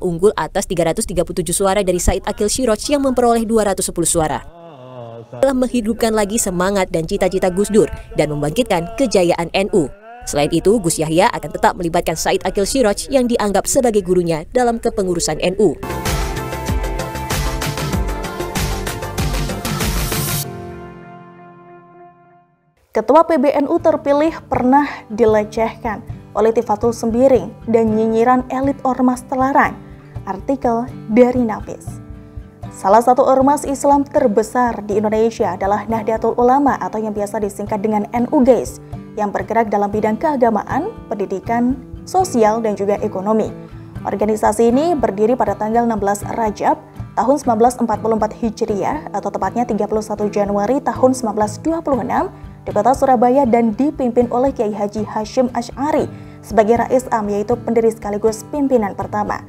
unggul atas 337 suara dari Said Akil Siroj yang memperoleh 210 suara. Telah menghidupkan lagi semangat dan cita-cita Gus Dur dan membangkitkan kejayaan NU. Selain itu, Gus Yahya akan tetap melibatkan Said Akil Siroj yang dianggap sebagai gurunya dalam kepengurusan NU. Ketua PBNU terpilih pernah dilecehkan oleh Tifatul Sembiring dan nyinyiran elit ormas terlarang. Artikel dari Nafis. Salah satu ormas Islam terbesar di Indonesia adalah Nahdlatul Ulama atau yang biasa disingkat dengan NU guys, yang bergerak dalam bidang keagamaan, pendidikan, sosial, dan juga ekonomi. Organisasi ini berdiri pada tanggal 16 Rajab tahun 1944 Hijriah atau tepatnya 31 Januari tahun 1926 di kota Surabaya dan dipimpin oleh Kiai Haji Hashim Asy'ari sebagai Rais Am, yaitu pendiri sekaligus pimpinan pertama.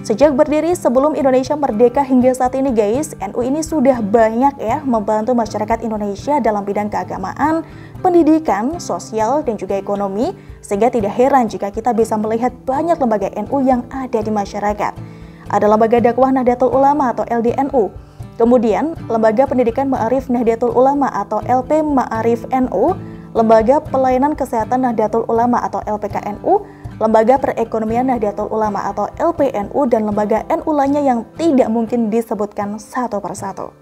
Sejak berdiri sebelum Indonesia merdeka hingga saat ini guys, NU ini sudah banyak membantu masyarakat Indonesia dalam bidang keagamaan, pendidikan, sosial, dan juga ekonomi, sehingga tidak heran jika kita bisa melihat banyak lembaga NU yang ada di masyarakat. Ada Lembaga Dakwah Nahdlatul Ulama atau LDNU, kemudian Lembaga Pendidikan Ma'arif Nahdlatul Ulama atau LP Ma'arif NU, Lembaga Pelayanan Kesehatan Nahdlatul Ulama atau LPKNU, Lembaga Perekonomian Nahdlatul Ulama atau LPNU, dan lembaga NU lainnya yang tidak mungkin disebutkan satu persatu.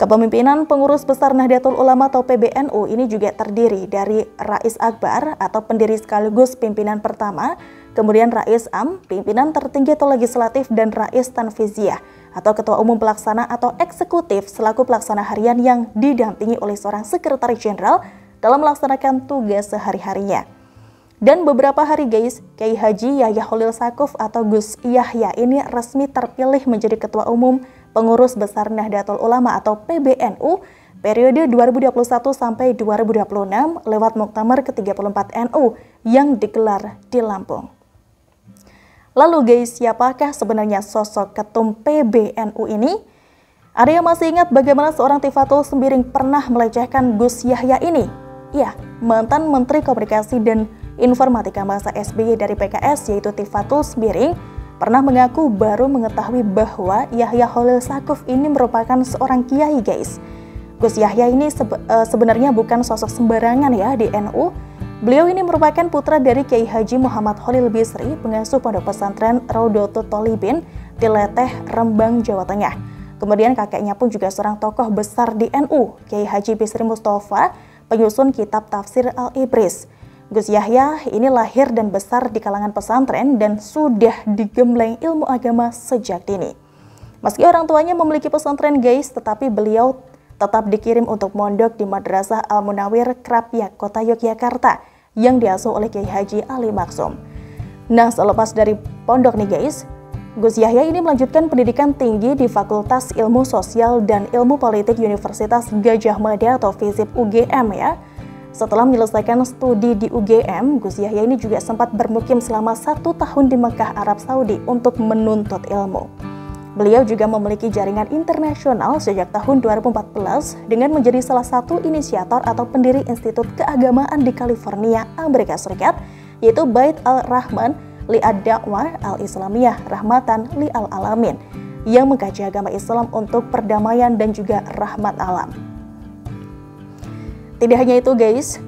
Kepemimpinan pengurus besar Nahdlatul Ulama atau PBNU ini juga terdiri dari Rais Akbar atau pendiri sekaligus pimpinan pertama, kemudian Rais Am, pimpinan tertinggi atau legislatif, dan Rais Tanfiziyah atau ketua umum pelaksana atau eksekutif selaku pelaksana harian yang didampingi oleh seorang sekretaris jenderal dalam melaksanakan tugas sehari-harinya. Dan beberapa hari guys, Kiai Haji Yahya Khalil Saquf atau Gus Yahya ini resmi terpilih menjadi ketua umum pengurus besar Nahdlatul Ulama atau PBNU periode 2021 sampai 2026 lewat Muktamar ke-34 NU yang digelar di Lampung. Lalu guys, siapakah sebenarnya sosok ketum PBNU ini? Ada yang masih ingat bagaimana seorang Tifatul Sembiring pernah melecehkan Gus Yahya ini? Ya, mantan Menteri Komunikasi dan Informatika masa SBY dari PKS yaitu Tifatul Sembiring pernah mengaku baru mengetahui bahwa Yahya Khalil Saquf ini merupakan seorang kiai guys. Gus Yahya ini sebenarnya bukan sosok sembarangan ya di NU. Beliau ini merupakan putra dari Kiai Haji Muhammad Khalil Bisri, pengasuh pondok pesantren Raudhatul Thalibin di Leteh, Rembang, Jawa Tengah. Kemudian kakeknya pun juga seorang tokoh besar di NU, Kiai Haji Bisri Mustafa, penyusun kitab tafsir Al-Ibris. Gus Yahya ini lahir dan besar di kalangan pesantren dan sudah digembleng ilmu agama sejak dini. Meski orang tuanya memiliki pesantren guys, tetapi beliau tetap dikirim untuk mondok di Madrasah Al-Munawir Krapyak, Kota Yogyakarta, yang diasuh oleh Kiai Haji Ali Maksum. Nah, selepas dari pondok nih guys, Gus Yahya ini melanjutkan pendidikan tinggi di Fakultas Ilmu Sosial dan Ilmu Politik Universitas Gadjah Mada atau FISIP UGM ya. Setelah menyelesaikan studi di UGM, Gus Yahya ini juga sempat bermukim selama 1 tahun di Mekah, Arab Saudi untuk menuntut ilmu. Beliau juga memiliki jaringan internasional sejak tahun 2014 dengan menjadi salah satu inisiator atau pendiri Institut Keagamaan di California, Amerika Serikat, yaitu Bait Al-Rahman li Ad-Da'wah Al-Islamiyah Rahmatan li Al-Alamin, yang mengkaji agama Islam untuk perdamaian dan juga rahmat alam. Tidak hanya itu guys,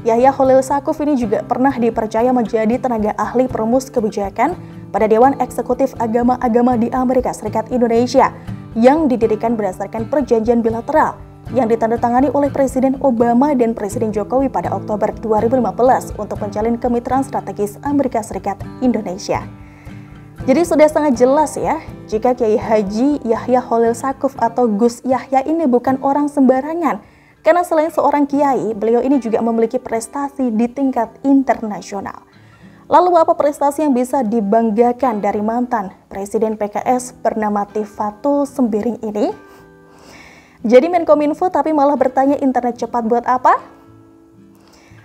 Yahya Khalil Saquf ini juga pernah dipercaya menjadi tenaga ahli perumus kebijakan pada Dewan Eksekutif Agama-Agama di Amerika Serikat Indonesia yang didirikan berdasarkan perjanjian bilateral yang ditandatangani oleh Presiden Obama dan Presiden Jokowi pada Oktober 2015 untuk menjalin kemitraan strategis Amerika Serikat Indonesia. Jadi sudah sangat jelas ya, jika Kiai Haji Yahya Khalil Saquf atau Gus Yahya ini bukan orang sembarangan. Karena selain seorang kiai, beliau ini juga memiliki prestasi di tingkat internasional. Lalu apa prestasi yang bisa dibanggakan dari mantan Presiden PKS bernama Tifatul Sembiring ini? Jadi Menkominfo tapi malah bertanya internet cepat buat apa?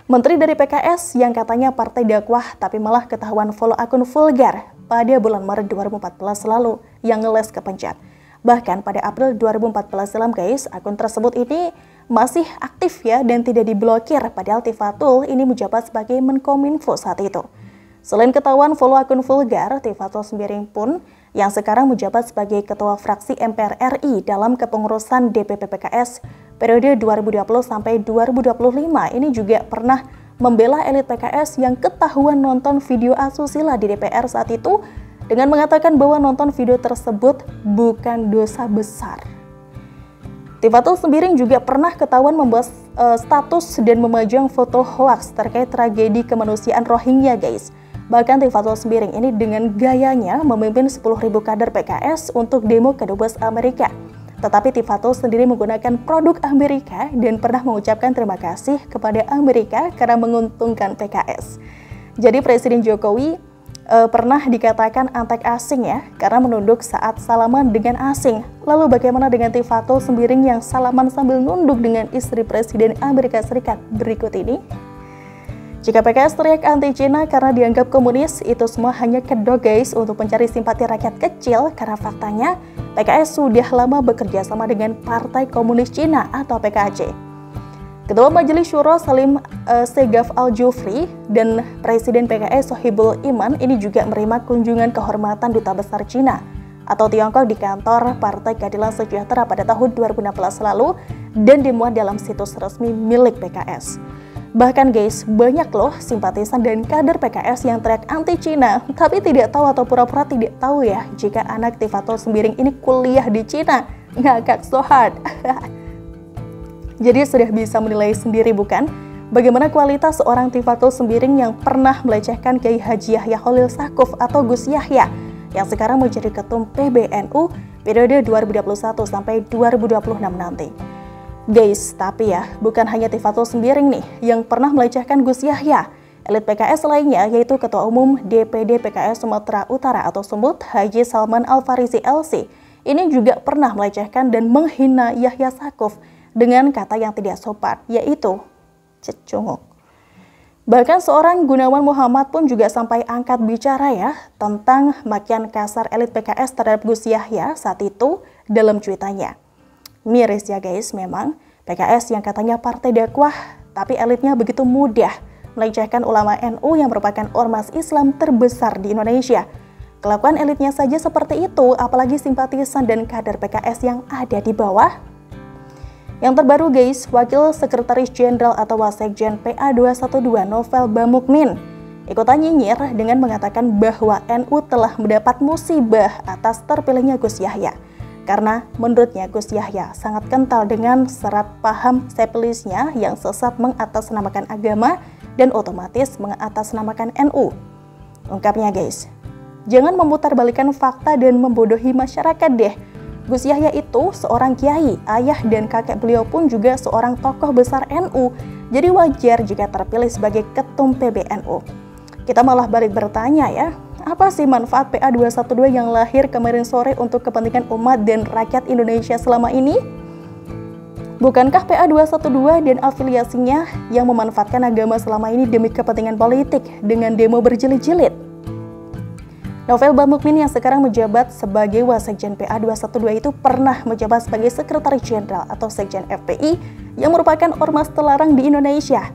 Menteri dari PKS yang katanya partai dakwah tapi malah ketahuan follow akun vulgar pada bulan Maret 2014 lalu yang ngeles kepencet. Bahkan pada April 2014 silam guys, akun tersebut ini masih aktif ya dan tidak diblokir, padahal Tifatul ini menjabat sebagai Menkominfo saat itu. Selain ketahuan follow akun vulgar, Tifatul Sembiring pun yang sekarang menjabat sebagai Ketua Fraksi MPR RI dalam kepengurusan DPP PKS periode 2020 sampai 2025 ini juga pernah membela elit PKS yang ketahuan nonton video asusila di DPR saat itu dengan mengatakan bahwa nonton video tersebut bukan dosa besar. Tifatul Sembiring juga pernah ketahuan membuat status dan memajang foto hoaks terkait tragedi kemanusiaan Rohingya, guys. Bahkan Tifatul Sembiring ini dengan gayanya memimpin 10.000 kader PKS untuk demo ke Dubes Amerika. Tetapi Tifatul sendiri menggunakan produk Amerika dan pernah mengucapkan terima kasih kepada Amerika karena menguntungkan PKS. Jadi Presiden Jokowi pernah dikatakan antek asing ya, karena menunduk saat salaman dengan asing. Lalu bagaimana dengan Tifatul Sembiring yang salaman sambil nunduk dengan istri Presiden Amerika Serikat berikut ini? Jika PKS teriak anti-Cina karena dianggap komunis, itu semua hanya kedok guys untuk mencari simpati rakyat kecil karena faktanya PKS sudah lama bekerja sama dengan Partai Komunis Cina atau PKC. Ketua Majelis Syuro Salim Segaf Al-Jufri dan Presiden PKS Sohibul Iman ini juga menerima kunjungan kehormatan Duta Besar Cina atau Tiongkok di kantor Partai Keadilan Sejahtera pada tahun 2016 lalu dan dimuat dalam situs resmi milik PKS. Bahkan guys, banyak loh simpatisan dan kader PKS yang teriak anti-Cina, tapi tidak tahu atau pura-pura tidak tahu ya jika anak Tifatul Sembiring ini kuliah di Cina. Ngakak so hard. Jadi sudah bisa menilai sendiri bukan? Bagaimana kualitas seorang Tifatul Sembiring yang pernah melecehkan Kiai Haji Yahya Khalil Stakuf atau Gus Yahya yang sekarang menjadi ketum PBNU periode 2021 sampai 2026 nanti. Guys, tapi ya, bukan hanya Tifatul Sembiring nih yang pernah melecehkan Gus Yahya. Elit PKS lainnya yaitu Ketua Umum DPD PKS Sumatera Utara atau Sumut, Haji Salman Al-Farisi LC. Ini juga pernah melecehkan dan menghina Yahya Stakuf dengan kata yang tidak sopan, yaitu cecunguk. Bahkan seorang Gunawan Muhammad pun juga sampai angkat bicara ya tentang makian kasar elit PKS terhadap Gus Yahya saat itu dalam cuitannya. Miris ya guys, memang PKS yang katanya partai dakwah, tapi elitnya begitu mudah melecehkan ulama NU yang merupakan ormas Islam terbesar di Indonesia. Kelakuan elitnya saja seperti itu, apalagi simpatisan dan kader PKS yang ada di bawah. Yang terbaru guys, Wakil Sekretaris Jenderal atau Wasekjen PA212 Novel Bamukmin ikutan nyinyir dengan mengatakan bahwa NU telah mendapat musibah atas terpilihnya Gus Yahya. Karena menurutnya Gus Yahya sangat kental dengan serat paham sepilisnya yang sesat mengatasnamakan agama dan otomatis mengatasnamakan NU. Ungkapnya guys, jangan memutarbalikkan fakta dan membodohi masyarakat deh. Gus Yahya itu seorang kiai, ayah dan kakek beliau pun juga seorang tokoh besar NU. Jadi wajar jika terpilih sebagai ketum PBNU. Kita malah balik bertanya ya, apa sih manfaat PA212 yang lahir kemarin sore untuk kepentingan umat dan rakyat Indonesia selama ini? Bukankah PA212 dan afiliasinya yang memanfaatkan agama selama ini demi kepentingan politik dengan demo berjilid-jilid? Novel Bamukmin yang sekarang menjabat sebagai Wasekjen PA212 itu pernah menjabat sebagai Sekretaris Jenderal atau Sekjen FPI yang merupakan ormas terlarang di Indonesia.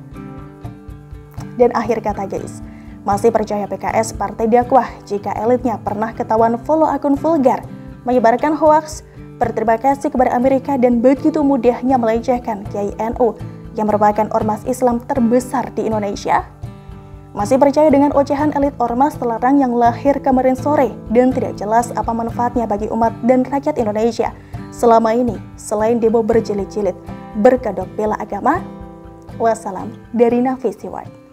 Dan akhir kata guys, masih percaya PKS partai dakwah jika elitnya pernah ketahuan follow akun vulgar, menyebarkan hoaks, berterima kasih kepada Amerika dan begitu mudahnya melecehkan Kiai NU yang merupakan ormas Islam terbesar di Indonesia? Masih percaya dengan ocehan elit ormas terlarang yang lahir kemarin sore dan tidak jelas apa manfaatnya bagi umat dan rakyat Indonesia selama ini selain demo berjilid-jilid, berkedok bela agama? Wassalam dari Nafisi Ward.